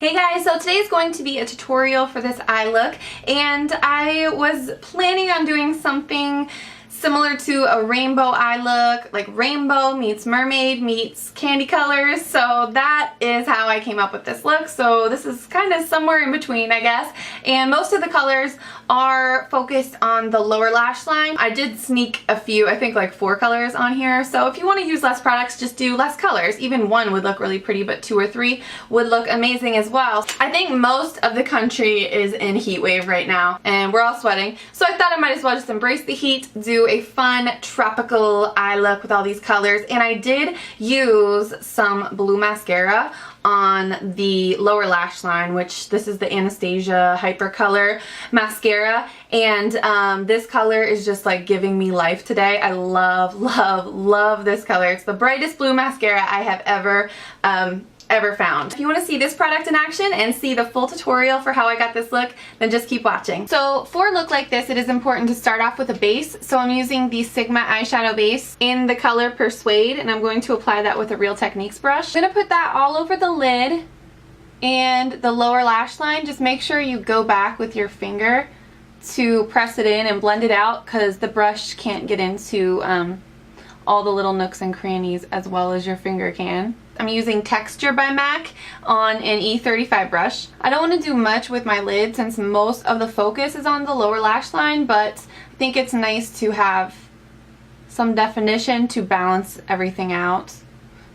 Hey guys, so today is going to be a tutorial for this eye look, and I was planning on doing something similar to a rainbow eye look, like rainbow meets mermaid meets candy colors. So that is how I came up with this look. So this is kind of somewhere in between, I guess. And most of the colors are focused on the lower lash line. I did sneak a few, I think like 4 colors on here. So if you want to use less products, just do less colors. Even 1 would look really pretty, but 2 or 3 would look amazing as well. I think most of the country is in heat wave right now and we're all sweating. So I thought I might as well just embrace the heat, do a fun tropical eye look with all these colors. And I did use some blue mascara on the lower lash line, which this is the Anastasia Hyper Color mascara, and this color is just like giving me life today. I love this color. It's the brightest blue mascara I have ever found. If you want to see this product in action and see the full tutorial for how I got this look, then just keep watching. So for a look like this, it is important to start off with a base. So I'm using the Sigma eyeshadow base in the color Persuade, and I'm going to apply that with a Real Techniques brush. I'm going to put that all over the lid and the lower lash line. Just make sure you go back with your finger to press it in and blend it out, because the brush can't get into all the little nooks and crannies as well as your finger can. I'm using Texture by MAC on an E35 brush. I don't want to do much with my lid since most of the focus is on the lower lash line, but I think it's nice to have some definition to balance everything out.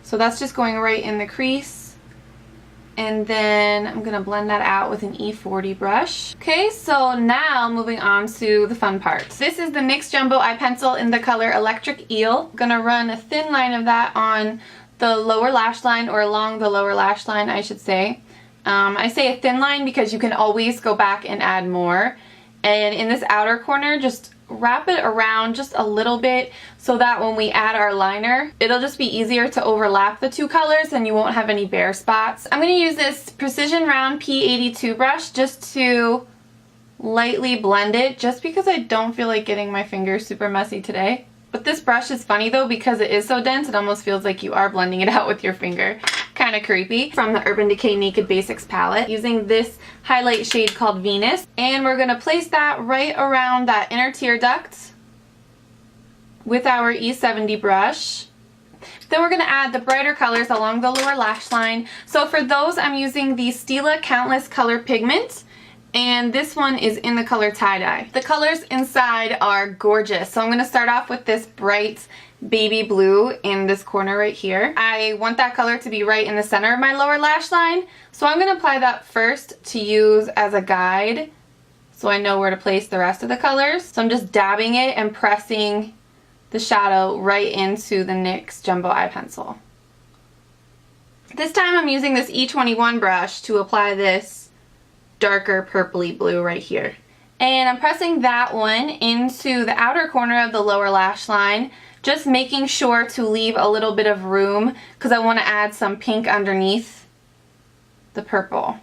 So that's just going right in the crease. And then I'm going to blend that out with an E40 brush. Okay, so now moving on to the fun part. This is the NYX Jumbo Eye Pencil in the color Electric Eel. I'm going to run a thin line of that on the lower lash line, or along the lower lash line, I should say. I say a thin line because you can always go back and add more. And in this outer corner, just wrap it around just a little bit so that when we add our liner, it'll just be easier to overlap the 2 colors and you won't have any bare spots. I'm going to use this Precision Round P82 brush just to lightly blend it, just because I don't feel like getting my fingers super messy today. But this brush is funny though, because it is so dense, it almost feels like you are blending it out with your finger. Kind of creepy. From the Urban Decay Naked Basics palette, using this highlight shade called Venus. And we're going to place that right around that inner tear duct with our E70 brush. Then we're going to add the brighter colors along the lower lash line. So for those, I'm using the Stila Countless Color Pigment. And this one is in the color Tie-Dye. The colors inside are gorgeous. So I'm going to start off with this bright baby blue in this corner right here. I want that color to be right in the center of my lower lash line. So I'm going to apply that first to use as a guide so I know where to place the rest of the colors. So I'm just dabbing it and pressing the shadow right into the NYX Jumbo Eye Pencil. This time I'm using this E21 brush to apply this darker purpley blue right here. And I'm pressing that one into the outer corner of the lower lash line, just making sure to leave a little bit of room because I want to add some pink underneath the purple.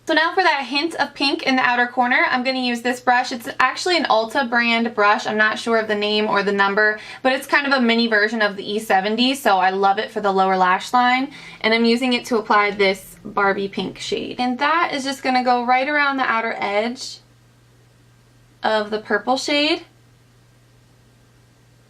So now for that hint of pink in the outer corner, I'm going to use this brush. It's actually an Ulta brand brush. I'm not sure of the name or the number, but it's kind of a mini version of the E70, so I love it for the lower lash line. And I'm using it to apply this Barbie pink shade. And that is just going to go right around the outer edge of the purple shade.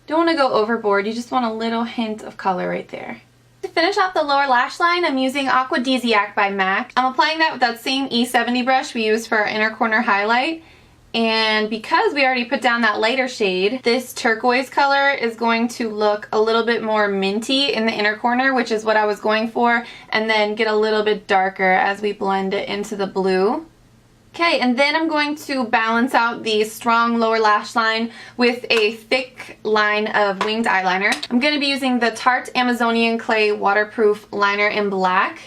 Don't want to go overboard, you just want a little hint of color right there. To finish off the lower lash line, I'm using Aquadesiac by MAC. I'm applying that with that same E70 brush we used for our inner corner highlight. And because we already put down that lighter shade, this turquoise color is going to look a little bit more minty in the inner corner, which is what I was going for, and then get a little bit darker as we blend it into the blue. Okay, and then I'm going to balance out the strong lower lash line with a thick line of winged eyeliner. I'm going to be using the Tarte Amazonian Clay Waterproof Liner in black.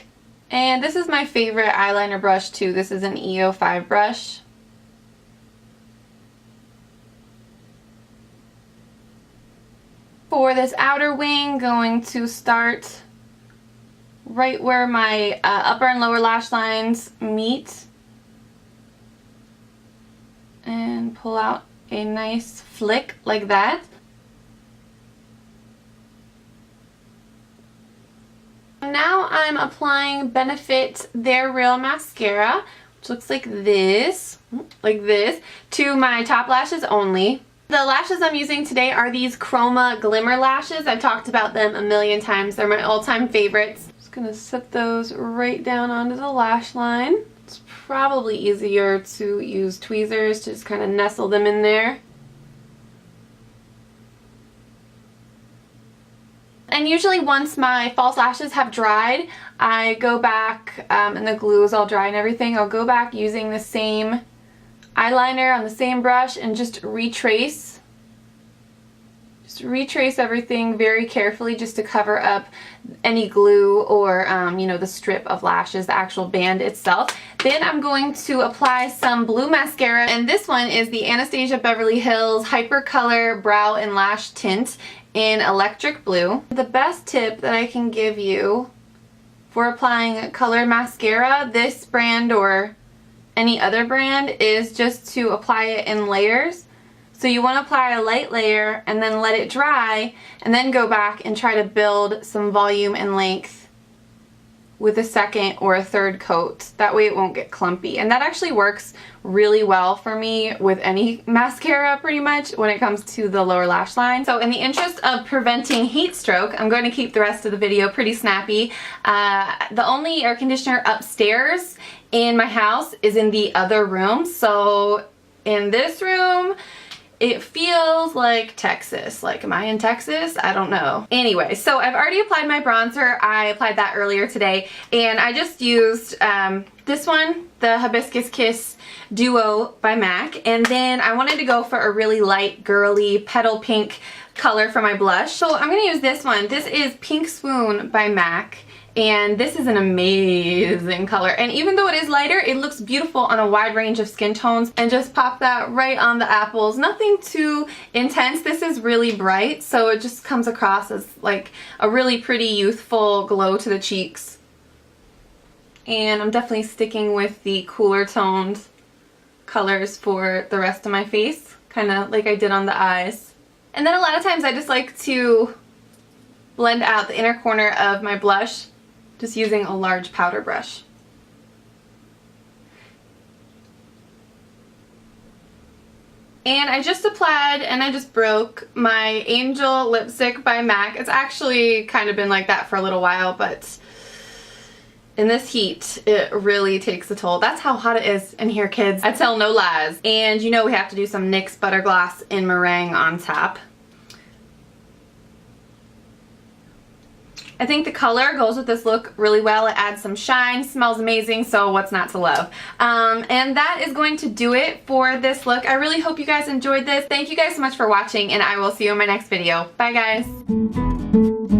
And this is my favorite eyeliner brush too. This is an E05 brush. For this outer wing, going to start right where my upper and lower lash lines meet. And pull out a nice flick like that. now I'm applying Benefit They're Real mascara, which looks like this, to my top lashes only. The lashes I'm using today are these Chroma Glimmer lashes. I've talked about them a million times. They're my all-time favorites. Just gonna set those right down onto the lash line. It's probably easier to use tweezers to just kind of nestle them in there. And usually once my false lashes have dried, I go back, and the glue is all dry and everything, I'll go back using the same eyeliner on the same brush and just retrace everything very carefully just to cover up any glue or you know, the strip of lashes, the actual band itself. Then I'm going to apply some blue mascara, and this one is the Anastasia Beverly Hills Hyper Color Brow and Lash Tint in Electric Blue. The best tip that I can give you for applying colored mascara, this brand or any other brand, is just to apply it in layers. So you want to apply a light layer and then let it dry, and then go back and try to build some volume and length with a second or a third coat. That way it won't get clumpy. And that actually works really well for me with any mascara pretty much when it comes to the lower lash line. So in the interest of preventing heat stroke, I'm going to keep the rest of the video pretty snappy. The only air conditioner upstairs in my house is in the other room. So in this room, it feels like Texas. Like, am I in Texas? I don't know. Anyway, so I've already applied my bronzer. I applied that earlier today, and I just used this one, the Hibiscus Kiss Duo by MAC, and then I wanted to go for a really light, girly, petal pink color for my blush. So I'm gonna use this one. This is Pink Swoon by MAC. And this is an amazing color, and even though it is lighter, it looks beautiful on a wide range of skin tones. And just pop that right on the apples. Nothing too intense. This is really bright, so it just comes across as like a really pretty youthful glow to the cheeks. And I'm definitely sticking with the cooler toned colors for the rest of my face, kind of like I did on the eyes. And then a lot of times I just like to blend out the inner corner of my blush just using a large powder brush. And I just applied and I just broke my Angel lipstick by MAC. It's actually kind of been like that for a little while, but in this heat, it really takes a toll. That's how hot it is in here, kids. I tell no lies. And you know we have to do some NYX Butter Gloss in Meringue on top. I think the color goes with this look really well. It adds some shine, smells amazing, so what's not to love? And that is going to do it for this look. I really hope you guys enjoyed this. Thank you guys so much for watching, and I will see you in my next video. Bye, guys.